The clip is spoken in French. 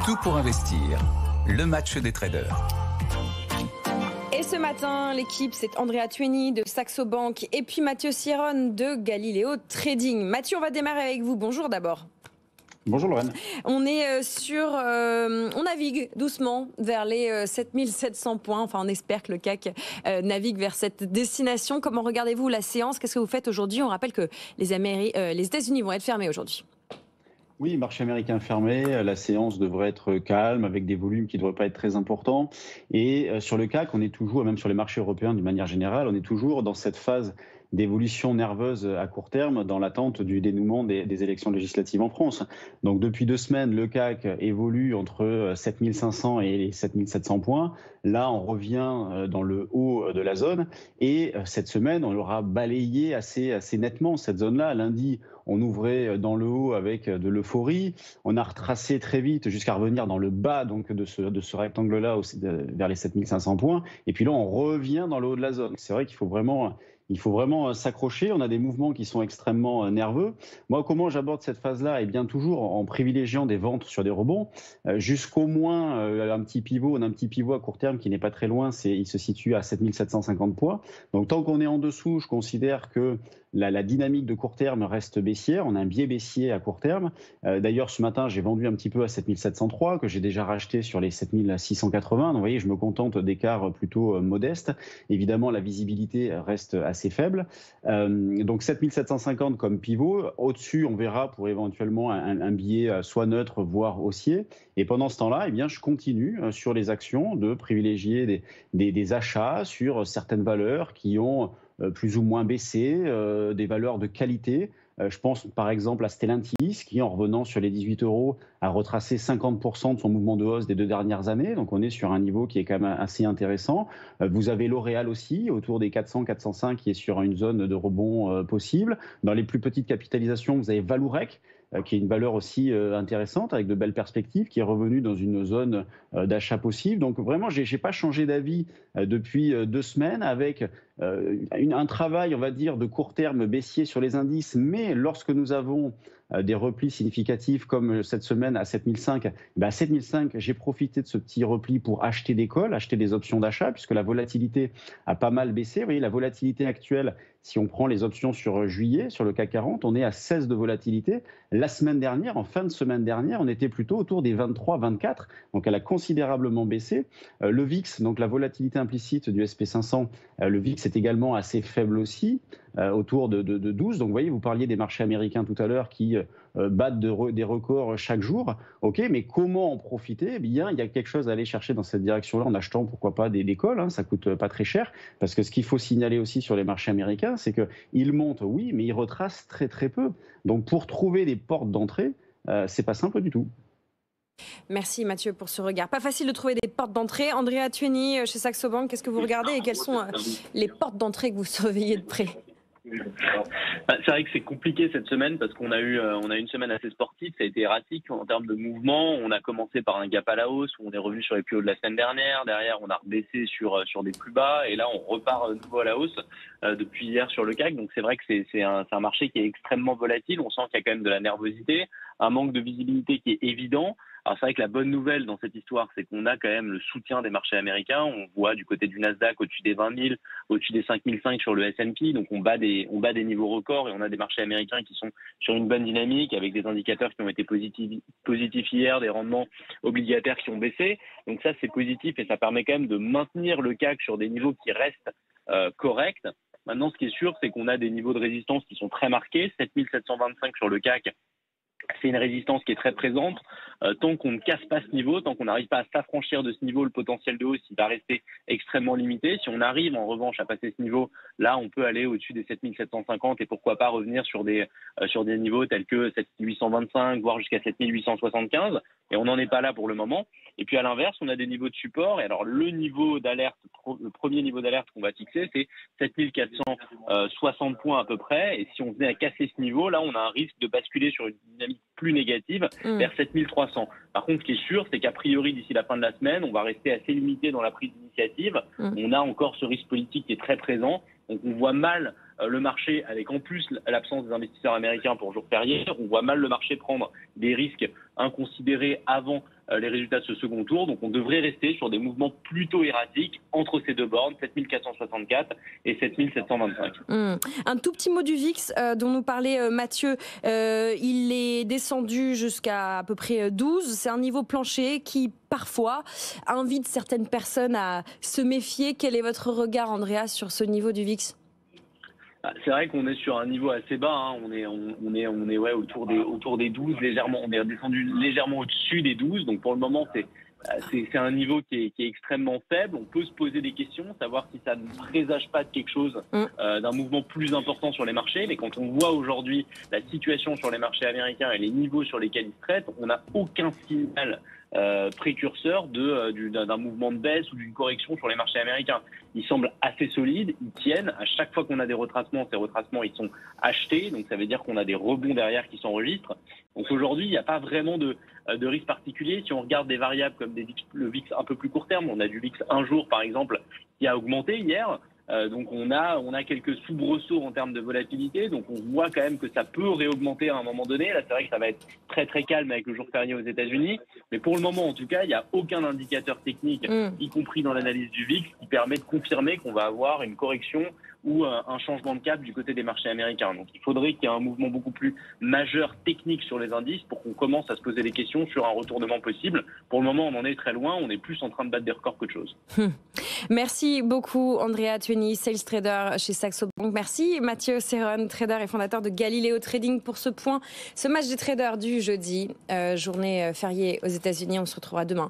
Tout pour investir. Le match des traders. Et ce matin, l'équipe, c'est Andrea Tueni de Saxo Bank et puis Mathieu Sierron de Galileo Trading. Mathieu, on va démarrer avec vous. Bonjour d'abord. Bonjour Lorraine. On est on navigue doucement vers les 7700 points. Enfin, on espère que le CAC navigue vers cette destination. Comment regardez-vous la séance? Qu'est-ce que vous faites aujourd'hui? On rappelle que les États-Unis vont être fermés aujourd'hui. Oui, marché américain fermé, la séance devrait être calme avec des volumes qui ne devraient pas être très importants. Et sur le CAC, on est toujours, même sur les marchés européens d'une manière générale, on est toujours dans cette phase d'évolution nerveuse à court terme dans l'attente du dénouement des élections législatives en France. Donc depuis 2 semaines, le CAC évolue entre 7500 et les 7700 points. Là, on revient dans le haut de la zone et cette semaine, on l'aura balayé assez nettement, cette zone-là. Lundi, on ouvrait dans le haut avec de l'euphorie. On a retracé très vite jusqu'à revenir dans le bas donc, de ce rectangle-là vers les 7500 points. Et puis là, on revient dans le haut de la zone. C'est vrai qu'il faut vraiment s'accrocher. On a des mouvements qui sont extrêmement nerveux. Moi, comment j'aborde cette phase-là? Eh bien, toujours en privilégiant des ventes sur des rebonds, jusqu'au moins un petit pivot. On a un petit pivot à court terme qui n'est pas très loin. Il se situe à 7750 points. Donc, tant qu'on est en dessous, je considère que la dynamique de court terme reste baissière. On a un biais baissier à court terme. D'ailleurs, ce matin, j'ai vendu un petit peu à 7703, que j'ai déjà racheté sur les 7680. Donc, vous voyez, je me contente d'écarts plutôt modestes. Évidemment, la visibilité reste assez faible. Donc 7750 comme pivot. Au-dessus, on verra pour éventuellement un biais soit neutre, voire haussier. Et pendant ce temps-là, eh bien, je continue sur les actions de privilégier des achats sur certaines valeurs qui ont plus ou moins baissé, des valeurs de qualité. Je pense par exemple à Stellantis qui, en revenant sur les 18 €, a retracé 50% de son mouvement de hausse des 2 dernières années. Donc on est sur un niveau qui est quand même assez intéressant. Vous avez L'Oréal aussi, autour des 400, 405, qui est sur une zone de rebond possible. Dans les plus petites capitalisations, vous avez Valourec, qui est une valeur aussi intéressante, avec de belles perspectives, qui est revenue dans une zone d'achat possible. Donc vraiment, je n'ai pas changé d'avis depuis 2 semaines, avec un travail, on va dire, de court terme baissier sur les indices, mais lorsque nous avons des replis significatifs comme cette semaine à 7005, à 7005, j'ai profité de ce petit repli pour acheter des calls, acheter des options d'achat, puisque la volatilité a pas mal baissé. Vous voyez, la volatilité actuelle, si on prend les options sur juillet, sur le CAC 40, on est à 16 de volatilité. La semaine dernière, en fin de semaine dernière, on était plutôt autour des 23, 24, donc elle a considérablement baissé. Le VIX, donc la volatilité implicite du SP500, le VIX est également assez faible aussi, autour de 12. Donc vous voyez, vous parliez des marchés américains tout à l'heure qui battent des records chaque jour. OK, mais comment en profiter? Eh bien, il y a quelque chose à aller chercher dans cette direction-là en achetant, pourquoi pas, des calls, hein, ça coûte pas très cher. Parce que ce qu'il faut signaler aussi sur les marchés américains, c'est qu'ils montent, oui, mais ils retracent très très peu. Donc pour trouver des portes d'entrée, c'est pas simple du tout. Merci Mathieu pour ce regard. Pas facile de trouver des portes d'entrée. Andrea Tueni chez Saxo Bank, qu'est-ce que vous regardez et quelles sont les portes d'entrée que vous surveillez de près? C'est vrai que c'est compliqué cette semaine parce qu'on a eu une semaine assez sportive, ça a été erratique en termes de mouvement. On a commencé par un gap à la hausse où on est revenu sur les plus hauts de la semaine dernière. Derrière, on a rebaissé sur des plus bas et là, on repart de nouveau à la hausse depuis hier sur le CAC. Donc c'est vrai que c'est un marché qui est extrêmement volatile. On sent qu'il y a quand même de la nervosité, un manque de visibilité qui est évident. Alors c'est vrai que la bonne nouvelle dans cette histoire, c'est qu'on a quand même le soutien des marchés américains. On voit du côté du Nasdaq au-dessus des 20 000, au-dessus des 5 500 sur le S&P. Donc on bat des niveaux records et on a des marchés américains qui sont sur une bonne dynamique avec des indicateurs qui ont été positifs hier, des rendements obligataires qui ont baissé. Donc ça c'est positif et ça permet quand même de maintenir le CAC sur des niveaux qui restent corrects. Maintenant, ce qui est sûr, c'est qu'on a des niveaux de résistance qui sont très marqués. 7725 sur le CAC. C'est une résistance qui est très présente. Tant qu'on ne casse pas ce niveau, tant qu'on n'arrive pas à s'affranchir de ce niveau, le potentiel de hausse il va rester extrêmement limité. Si on arrive en revanche à passer ce niveau, là on peut aller au-dessus des 7750 et pourquoi pas revenir sur des niveaux tels que 7825, voire jusqu'à 7875. Et on n'en est pas là pour le moment. Et puis à l'inverse, on a des niveaux de support. Et alors le niveau d'alerte, le premier niveau d'alerte qu'on va fixer, c'est 7460 points à peu près. Et si on venait à casser ce niveau, là on a un risque de basculer sur une dynamique plus négative vers 7300. Par contre, ce qui est sûr, c'est qu'a priori, d'ici la fin de la semaine, on va rester assez limité dans la prise d'initiative. On a encore ce risque politique qui est très présent. Donc on voit mal le marché avec en plus l'absence des investisseurs américains pour jour férié. On voit mal le marché prendre des risques inconsidérés avant les résultats de ce second tour. Donc on devrait rester sur des mouvements plutôt erratiques entre ces deux bornes, 7464 et 7725. Un tout petit mot du VIX dont nous parlait Mathieu. Il est descendu jusqu'à peu près 12. C'est un niveau plancher qui parfois invite certaines personnes à se méfier. Quel est votre regard, Andrea, sur ce niveau du VIX ? C'est vrai qu'on est sur un niveau assez bas, hein. On est autour des 12 légèrement. On est descendu légèrement au-dessus des 12. Donc pour le moment, c'est un niveau qui est extrêmement faible. On peut se poser des questions, savoir si ça ne présage pas de quelque chose, d'un mouvement plus important sur les marchés. Mais quand on voit aujourd'hui la situation sur les marchés américains et les niveaux sur lesquels ils se traitent, on n'a aucun signal précurseur d'un mouvement de baisse ou d'une correction sur les marchés américains. Ils semblent assez solides, ils tiennent. À chaque fois qu'on a des retracements, ces retracements ils sont achetés, donc ça veut dire qu'on a des rebonds derrière qui s'enregistrent. Donc aujourd'hui, il n'y a pas vraiment de risque particulier. Si on regarde des variables comme le VIX un peu plus court terme, on a du VIX un jour par exemple qui a augmenté hier. Donc on a quelques soubresauts en termes de volatilité, donc on voit quand même que ça peut réaugmenter à un moment donné. Là c'est vrai que ça va être très très calme avec le jour férié aux États-Unis, mais pour le moment en tout cas il n'y a aucun indicateur technique, y compris dans l'analyse du VIX, qui permet de confirmer qu'on va avoir une correction ou un changement de cap du côté des marchés américains. Donc il faudrait qu'il y ait un mouvement beaucoup plus majeur technique sur les indices pour qu'on commence à se poser des questions sur un retournement possible. Pour le moment, on en est très loin, on est plus en train de battre des records qu'autre chose. Merci beaucoup Andrea Tueni, sales trader chez Saxo Bank. Merci Mathieu Serron, trader et fondateur de Galileo Trading pour ce point, ce match des traders du jeudi, journée fériée aux États-Unis. On se retrouvera demain.